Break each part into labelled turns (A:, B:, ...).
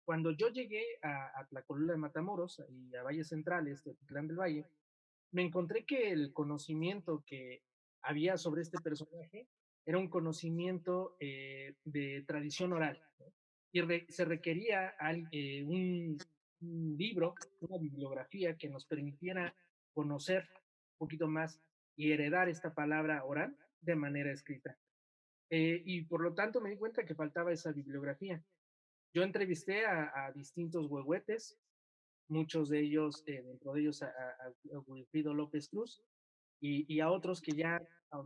A: Cuando yo llegué a Tlacolula de Matamoros y a Valles Centrales, Teotitlán del Valle, me encontré que el conocimiento que había sobre este personaje era un conocimiento de tradición oral, ¿no? Y se requería un libro, una bibliografía que nos permitiera conocer un poquito más y heredar esta palabra oral de manera escrita. Y por lo tanto me di cuenta que faltaba esa bibliografía. Yo entrevisté a distintos huehuetes, muchos de ellos, dentro de ellos a Wilfrido López Cruz y a otros que ya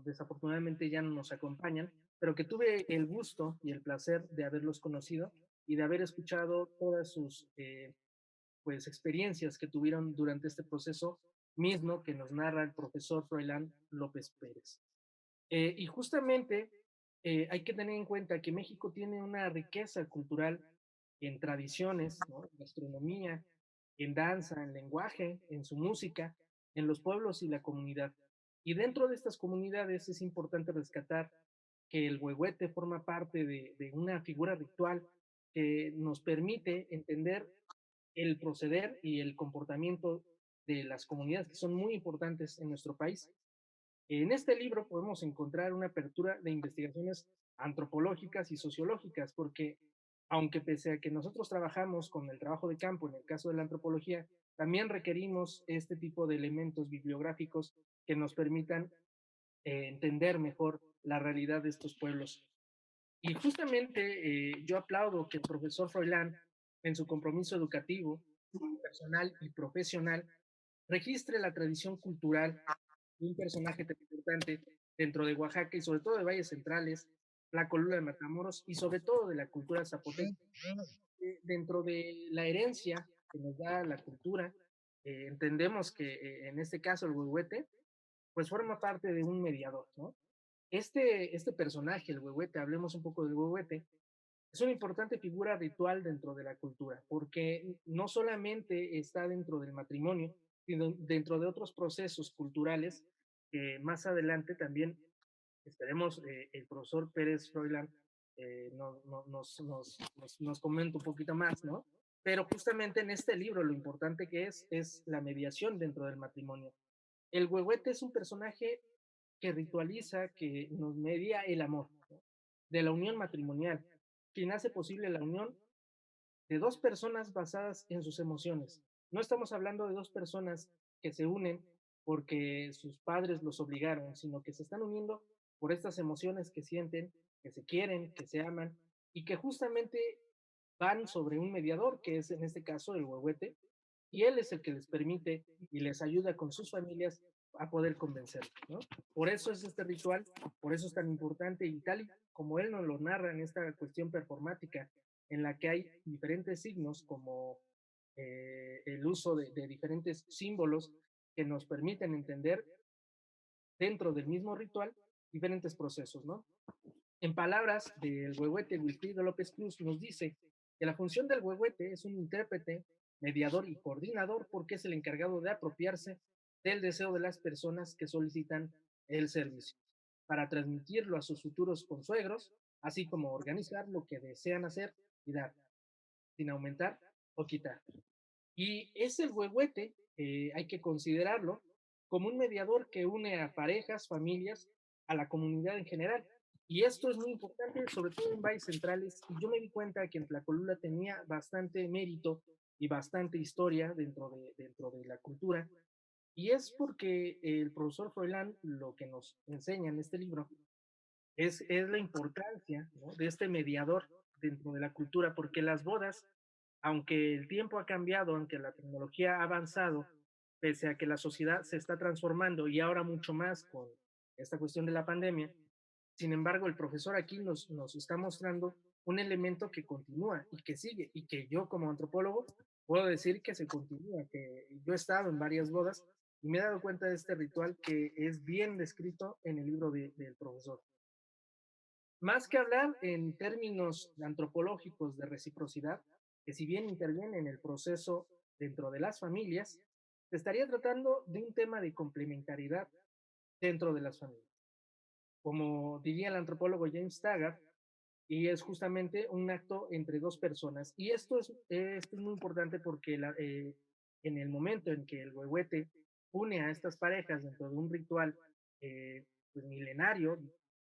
A: desafortunadamente ya no nos acompañan, pero que tuve el gusto y el placer de haberlos conocido y de haber escuchado todas sus pues, experiencias que tuvieron durante este proceso mismo que nos narra el profesor Froilán López Pérez. Y justamente hay que tener en cuenta que México tiene una riqueza cultural en tradiciones, ¿no? En gastronomía, en danza, en lenguaje, en su música, en los pueblos y la comunidad. Y dentro de estas comunidades es importante rescatar que el huehuete forma parte de una figura ritual que nos permite entender el proceder y el comportamiento de las comunidades que son muy importantes en nuestro país. En este libro podemos encontrar una apertura de investigaciones antropológicas y sociológicas, porque aunque pese a que nosotros trabajamos con el trabajo de campo, en el caso de la antropología, también requerimos este tipo de elementos bibliográficos que nos permitan entender mejor la realidad de estos pueblos. Y justamente yo aplaudo que el profesor Froilán, en su compromiso educativo, personal y profesional, registre la tradición cultural de un personaje tan importante dentro de Oaxaca y sobre todo de Valles Centrales, la columna de Matamoros y sobre todo de la cultura zapoteca. Dentro de la herencia que nos da la cultura, entendemos que en este caso el huehuete, pues forma parte de un mediador, ¿no? Este personaje, el huehuete, hablemos un poco del huehuete, es una importante figura ritual dentro de la cultura, porque no solamente está dentro del matrimonio, sino dentro de otros procesos culturales que más adelante también esperemos el profesor Pérez Froilán nos comenta un poquito más, ¿no? Pero justamente en este libro lo importante que es la mediación dentro del matrimonio. El huehuete es un personaje que ritualiza, que nos media el amor, ¿no? De la unión matrimonial, quien hace posible la unión de dos personas basadas en sus emociones. No estamos hablando de dos personas que se unen porque sus padres los obligaron, sino que se están uniendo por estas emociones que sienten, que se quieren, que se aman y que justamente van sobre un mediador, que es en este caso el huehuete, y él es el que les permite y les ayuda con sus familias a poder convencer, ¿no? Por eso es este ritual, por eso es tan importante y tal y como él nos lo narra en esta cuestión performática, en la que hay diferentes signos como el uso de diferentes símbolos que nos permiten entender dentro del mismo ritual diferentes procesos, ¿no? En palabras del huehuete Wilfrido López Cruz nos dice que la función del huehuete es un intérprete, mediador y coordinador porque es el encargado de apropiarse del deseo de las personas que solicitan el servicio, para transmitirlo a sus futuros consuegros, así como organizar lo que desean hacer y dar, sin aumentar o quitar. Y es el huehuete, hay que considerarlo como un mediador que une a parejas, familias, a la comunidad en general. Y esto es muy importante, sobre todo en valles centrales. Y yo me di cuenta que en Tlacolula tenía bastante mérito y bastante historia dentro de la cultura. Y es porque el profesor Froilán lo que nos enseña en este libro es la importancia, ¿no? De este mediador dentro de la cultura, porque las bodas, aunque el tiempo ha cambiado, aunque la tecnología ha avanzado, pese a que la sociedad se está transformando y ahora mucho más con esta cuestión de la pandemia, sin embargo, el profesor aquí nos está mostrando un elemento que continúa y que sigue, y que yo como antropólogo puedo decir que se continúa, que yo he estado en varias bodas y me he dado cuenta de este ritual que es bien descrito en el libro del profesor. Más que hablar en términos antropológicos de reciprocidad, que si bien interviene en el proceso dentro de las familias, se estaría tratando de un tema de complementariedad dentro de las familias. Como diría el antropólogo James Taggart, y es justamente un acto entre dos personas. Y esto es muy importante porque en el momento en que el huehuete une a estas parejas dentro de un ritual pues milenario,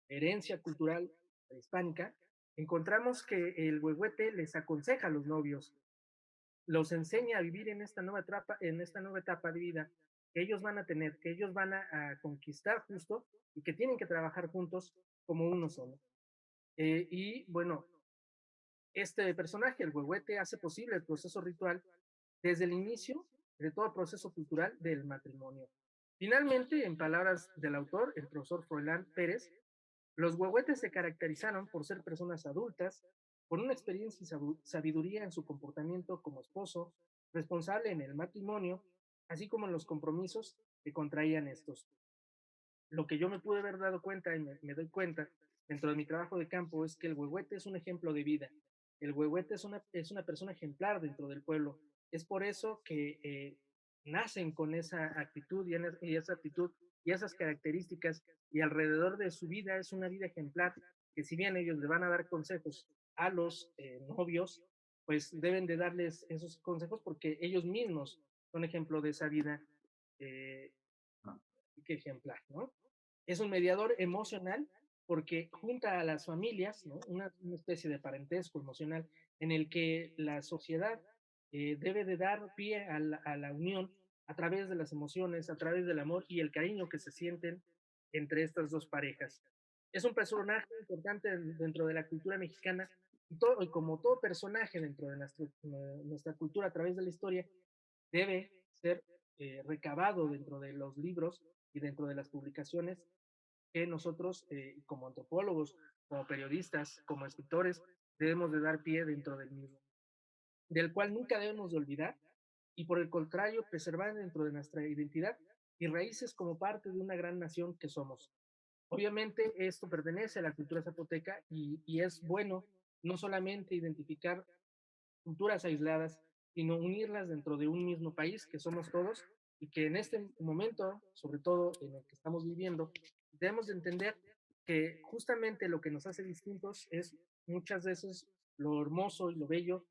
A: herencia cultural hispánica, encontramos que el huehuete les aconseja a los novios, los enseña a vivir en esta nueva etapa de vida que ellos van a tener, que ellos van a conquistar justo y que tienen que trabajar juntos como uno solo. Y bueno, este personaje, el huehuete, hace posible el proceso ritual desde el inicio de todo proceso cultural del matrimonio. Finalmente, en palabras del autor, el profesor Froilán Pérez, los huehuetes se caracterizaron por ser personas adultas, con una experiencia y sabiduría en su comportamiento como esposo, responsable en el matrimonio, así como en los compromisos que contraían estos. Lo que yo me pude haber dado cuenta y me doy cuenta dentro de mi trabajo de campo es que el huehuete es un ejemplo de vida. El huehuete es una persona ejemplar dentro del pueblo. Es por eso que nacen con esa actitud y esa actitud y esas características y alrededor de su vida es una vida ejemplar que si bien ellos le van a dar consejos a los novios, pues deben de darles esos consejos porque ellos mismos son ejemplo de esa vida eh, ejemplar, ¿no? Es un mediador emocional porque junta a las familias, ¿no? Una especie de parentesco emocional en el que la sociedad debe de dar pie a la unión a través de las emociones, a través del amor y el cariño que se sienten entre estas dos parejas. Es un personaje importante dentro de la cultura mexicana y como todo personaje dentro de nuestra cultura a través de la historia, debe ser recabado dentro de los libros y dentro de las publicaciones que nosotros, como antropólogos, como periodistas, como escritores, debemos de dar pie dentro del mismo, del cual nunca debemos de olvidar y por el contrario preservar dentro de nuestra identidad y raíces como parte de una gran nación que somos. Obviamente esto pertenece a la cultura zapoteca y es bueno no solamente identificar culturas aisladas, sino unirlas dentro de un mismo país que somos todos y que en este momento, sobre todo en el que estamos viviendo, debemos de entender que justamente lo que nos hace distintos es muchas veces lo hermoso y lo bello